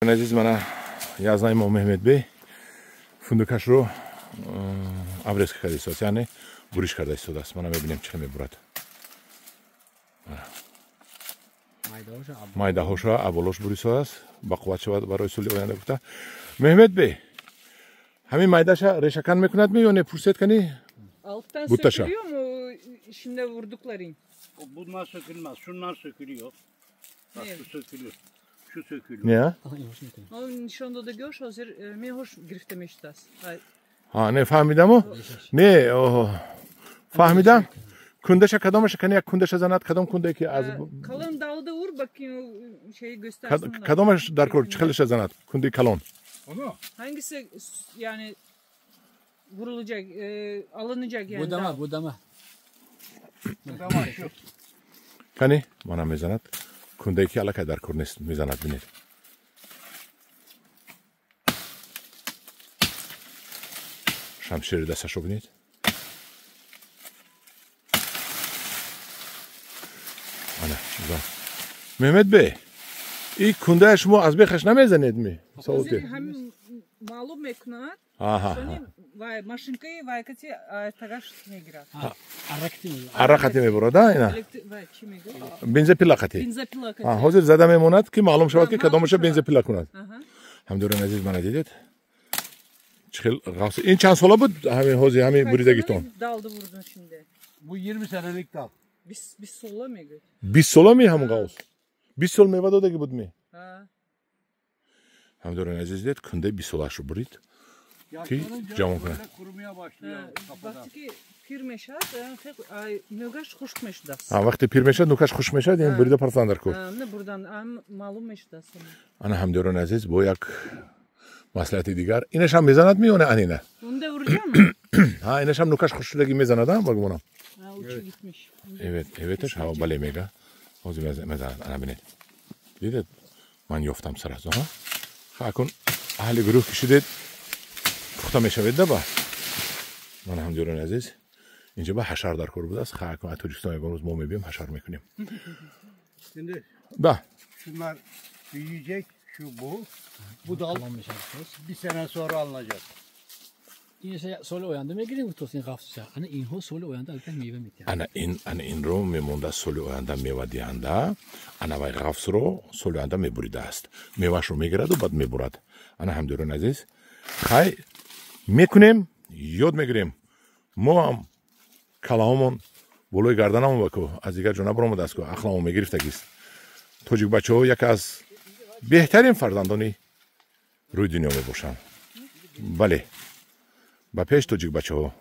Азиз мана я знаю Мухаммед бей фундукашро абрез кардааст, яъне буриш карда истодааст. Мана мебинем чӣ мебурад. майдаҳоша аввалош бурисодааст, бақувват шавад барои соли оянда гуфта. Меҳмед бей, ҳамин майдаша решакан мекунад ё не пурсед кани? Alttan Butaşa. sökülüyor mu şimdi vurdukların? Bunlar sökülmez. Şunlar sökülüyor. Bak Evet. şu sökülür. Şu sökülür. Ne? O nişanda da gör hazır mi hoş giriftemiştas. Ha ne fahmidam o? Ne o fahmidam? Kundaşa kadomaşa kani yak kundaşa zanat kadom kunde ki az Kalın dalda vur bakayım o şeyi göstersin. kadomaş darkor çıkılışa zanat kundi kalon. Onu? Hangisi yani vurulacak, alınacak yani. Budama. Burada var şu. Kani mana mezanat kunde ki alaka darkor nes mezanat binir. Şamşiri dasa şobinit. Ana güzel. Mehmet Bey, ilk kunde şumu az bir kaşna mezaned mi? Hazır hem malum meknat. Aha. Sonra vay maşinkayı vay kati tagaş ne girer. Araqati meburada ina. Vay kimi gör? Benzepilaqati. Benzapila kati. Ha, hozir zada memonad ki ma'lum shavad ki kadomasha benzepila kunad. Aha. Hamduron aziz mana dedid. Chil g'avsi. In chand sola bud hamin hozir hamin buridagi ton. Daldı vurdun şimdi. Bu 20 senelik dal. Biz sola mı gör? 20 sola mi hamin g'avs? 20 sol mevadodagi budmi? Ha. Hamduron aziz ded kunda 20 sola shu burid. Yaşlanınca camı böyle falan. kurumaya başlıyor kafadan. Baktı ki pirmeşat, nögaş hoş meşdas. Ha, vaqti pirmeshad nukash xush meshad, yani burida parsandar ko. Ne buradan malum meşdas. Ana hamduron aziz bu yak maslahati digar. Inash ham mezanad mi yone anina? Bunu da vuracağım mı? Ha, inash ham nukash xushdagi mezanad ha, bak buna. Ha, uçu gitmiş. Evet, ha bale mega. Hozir mezanad ana bined. Dided man yoftam sarazo ha. Ha kun ahli guruh kishi ded puxta meshawed da ba. Mana hamduron aziz. اینجا با حشر در کار بود است خاک و توریستان امروز ما میبینیم حشر میکنیم. Şimdi Da. şunlar büyüyecek. Şu bu. Bu dal bir sene sonra alınacak. این سال آینده میگیریم تو این قفسه. انا اینها سال آینده البته میوه میدن. ana in رو میمونده سال آینده میوه دهنده. ana وای قفس رو سال آینده میبریده است. میوهش رو میگیرد و بعد میبرد. ana همدوران عزیز خای میکنیم یاد میگیریم. ما هم کلاهمون بالای گردنمون بکو از دیگر جا نبرم دست کو اخلاقمون میگرفتگیست. توجیک بچه‌ها یک از بهترین فرزندانی روی دنیا میباشن. بله با پیش توجیک بچه‌ها